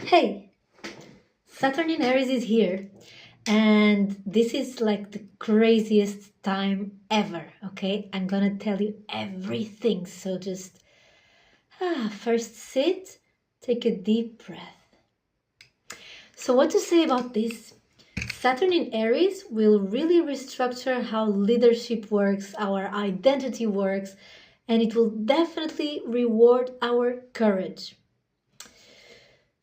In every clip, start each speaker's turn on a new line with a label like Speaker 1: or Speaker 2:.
Speaker 1: Hey, Saturn in Aries is here, and this is like the craziest time ever, okay? I'm gonna tell you everything, so just first sit, take a deep breath. So, what to say about this? Saturn in Aries will really restructure how leadership works, our identity works, and it will definitely reward our courage.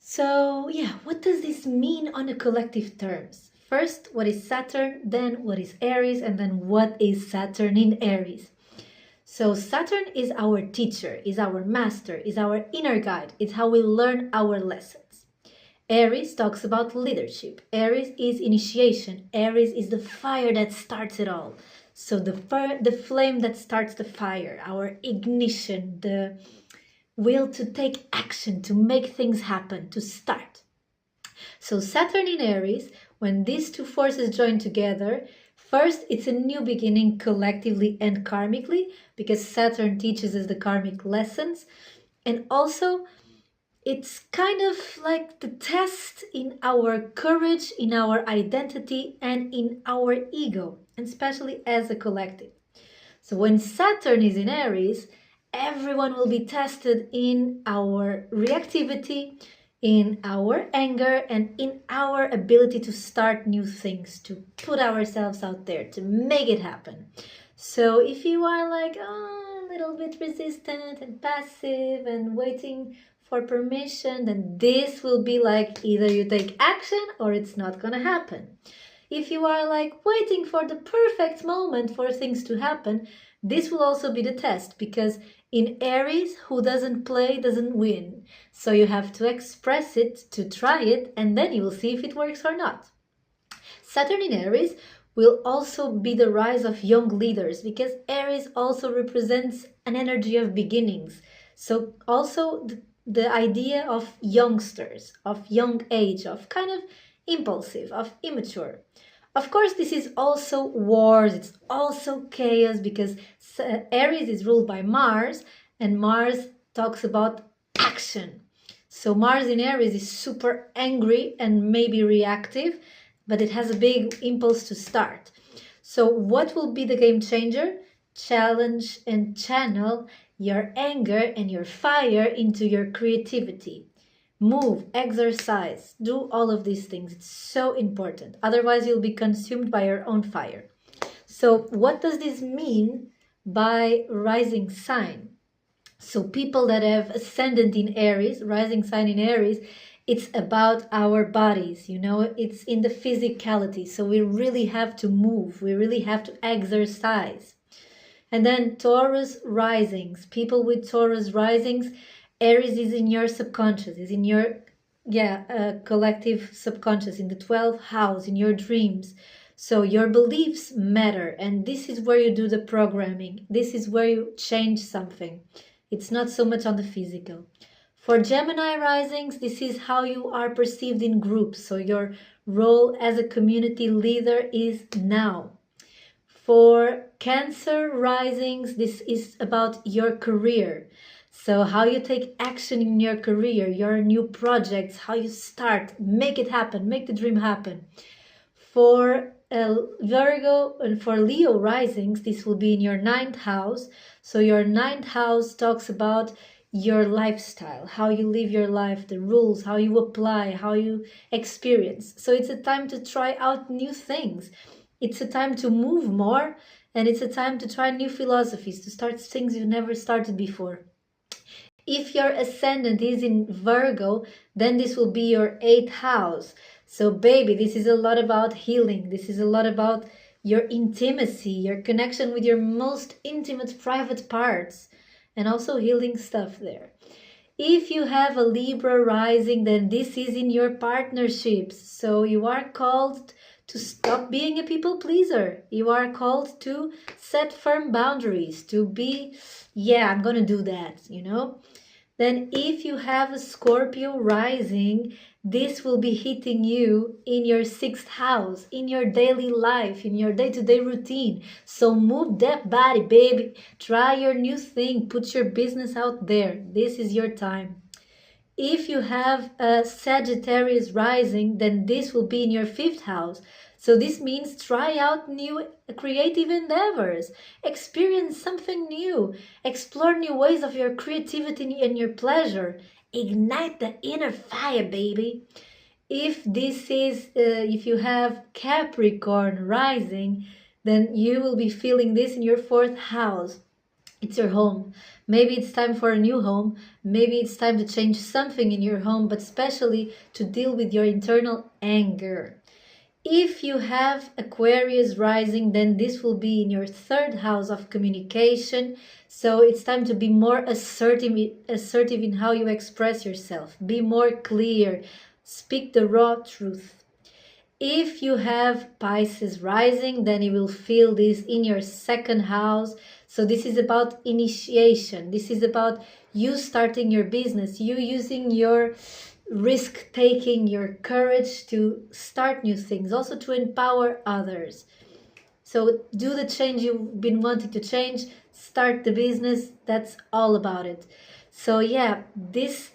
Speaker 1: So, yeah, what does this mean on a collective terms? First, what is Saturn, then what is Aries, and then what is Saturn in Aries? So, Saturn is our teacher, is our master, is our inner guide, it's how we learn our lessons. Aries talks about leadership. Aries is initiation. Aries is the fire that starts it all. So, the flame that starts the fire, our ignition, the will to take action, to make things happen, to start. So Saturn in Aries, when these two forces join together, first it's a new beginning collectively and karmically, because Saturn teaches us the karmic lessons, and also it's kind of like the test in our courage, in our identity, and in our ego, and especially as a collective. So when Saturn is in Aries, everyone will be tested in our reactivity, in our anger, and in our ability to start new things, to put ourselves out there, to make it happen. So if you are like a little bit resistant and passive and waiting for permission, then this will be like either you take action or it's not gonna happen. If you are like waiting for the perfect moment for things to happen, this will also be the test, because in Aries, who doesn't play doesn't win. So you have to express it, to try it, and then you will see if it works or not. Saturn in Aries will also be the rise of young leaders, because Aries also represents an energy of beginnings. So also the idea of youngsters, of young age, of kind of impulsive, of immature. Of course, this is also wars, it's also chaos, because Aries is ruled by Mars, and Mars talks about action. So Mars in Aries is super angry and maybe reactive, but it has a big impulse to start. So what will be the game changer? Challenge and channel your anger and your fire into your creativity. Move, exercise, do all of these things. It's so important. Otherwise, you'll be consumed by your own fire. So what does this mean by rising sign? So people that have ascendant in Aries, rising sign in Aries, it's about our bodies, it's in the physicality. So we really have to move, we really have to exercise. And then Taurus risings, people with Taurus risings, Aries is in your subconscious, is in your collective subconscious, in the 12th house, in your dreams. So your beliefs matter, and this is where you do the programming. This is where you change something. It's not so much on the physical. For Gemini risings, this is how you are perceived in groups. So your role as a community leader is now. For Cancer risings, this is about your career. So how you take action in your career, your new projects, how you start, make it happen, make the dream happen. For Virgo and for Leo risings, this will be in your 9th house. So your 9th house talks about your lifestyle, how you live your life, the rules, how you apply, how you experience. So it's a time to try out new things. It's a time to move more, and it's a time to try new philosophies, to start things you've never started before. If your ascendant is in Virgo, then this will be your 8th house. So baby, this is a lot about healing. This is a lot about your intimacy, your connection with your most intimate private parts, and also healing stuff there. If you have a Libra rising, then this is in your partnerships. So you are called to stop being a people pleaser. You are called to set firm boundaries, to be, I'm gonna do that, Then if you have a Scorpio rising, this will be hitting you in your 6th house, in your daily life, in your day-to-day routine. So move that body, baby. Try your new thing. Put your business out there. This is your time. If you have a Sagittarius rising, then this will be in your 5th house. So this means try out new creative endeavors, experience something new, explore new ways of your creativity and your pleasure. Ignite the inner fire, baby. If you have Capricorn rising, then you will be feeling this in your 4th house. It's your home. Maybe it's time for a new home. Maybe it's time to change something in your home, but especially to deal with your internal anger. If you have Aquarius rising, then this will be in your 3rd house of communication. So it's time to be more assertive in how you express yourself. Be more clear. Speak the raw truth. If you have Pisces rising, then you will feel this in your 2nd house. So this is about initiation. This is about you starting your business, you using your risk-taking, your courage to start new things, also to empower others. So do the change you've been wanting to change, start the business, that's all about it. So yeah, this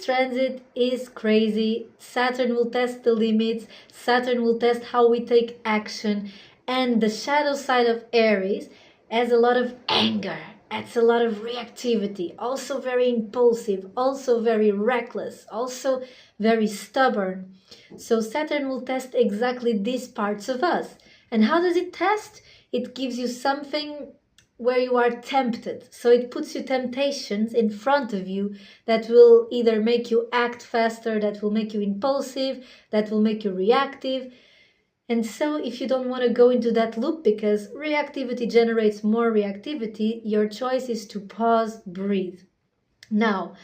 Speaker 1: transit is crazy. Saturn will test the limits, Saturn will test how we take action, and the shadow side of Aries has a lot of anger. It's a lot of reactivity, also very impulsive, also very reckless, also very stubborn. So Saturn will test exactly these parts of us. And how does it test? It gives you something where you are tempted. So it puts you temptations in front of you that will either make you act faster, that will make you impulsive, that will make you reactive. And so if you don't want to go into that loop because reactivity generates more reactivity, your choice is to pause, breathe. Now,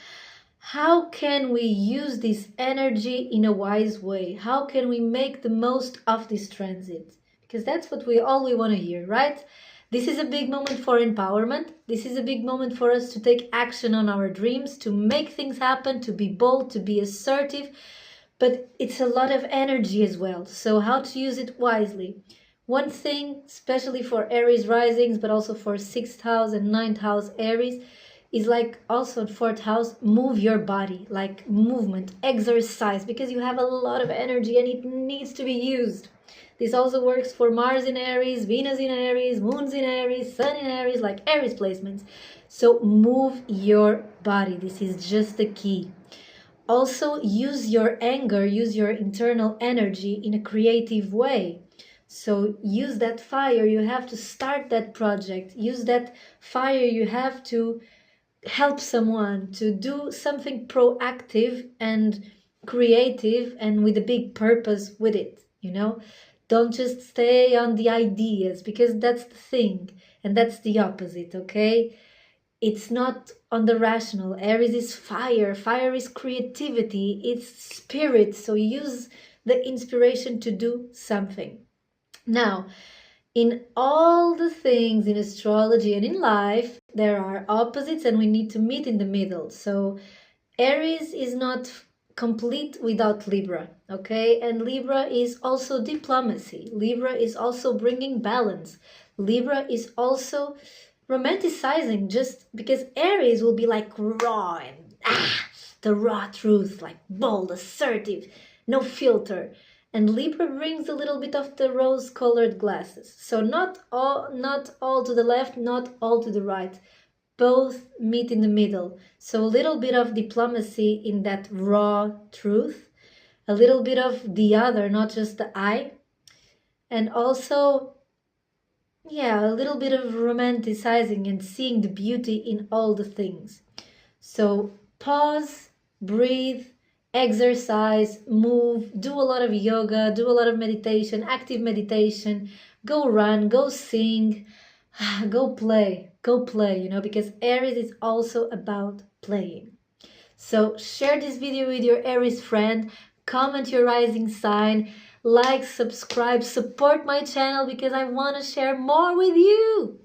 Speaker 1: how can we use this energy in a wise way? How can we make the most of this transit? Because that's what we want to hear, right? This is a big moment for empowerment. This is a big moment for us to take action on our dreams, to make things happen, to be bold, to be assertive. But it's a lot of energy as well. So how to use it wisely? One thing, especially for Aries risings, but also for 6th house and 9th house Aries, is like also 4th house, move your body, like movement, exercise, because you have a lot of energy and it needs to be used. This also works for Mars in Aries, Venus in Aries, Moons in Aries, Sun in Aries, like Aries placements. So move your body. This is just the key. Also, use your anger, use your internal energy in a creative way. So use that fire you have to start that project. Use that fire you have to help someone, to do something proactive and creative and with a big purpose with it, you know? Don't just stay on the ideas, because that's the thing and that's the opposite, okay? It's not on the rational. Aries is fire. Fire is creativity. It's spirit. So use the inspiration to do something. Now, in all the things in astrology and in life, there are opposites and we need to meet in the middle. So Aries is not complete without Libra, okay? And Libra is also diplomacy. Libra is also bringing balance. Libra is also romanticizing, just because Aries will be like raw and the raw truth, like bold, assertive, no filter. And Libra brings a little bit of the rose-colored glasses. So not all to the left, not all to the right. Both meet in the middle. So a little bit of diplomacy in that raw truth, a little bit of the other, not just the I, and also a little bit of romanticizing and seeing the beauty in all the things. So pause, breathe, exercise, move, do a lot of yoga, do a lot of meditation, active meditation, go run, go sing, go play, because Aries is also about playing. So share this video with your Aries friend, comment your rising sign, like, subscribe, support my channel because I want to share more with you.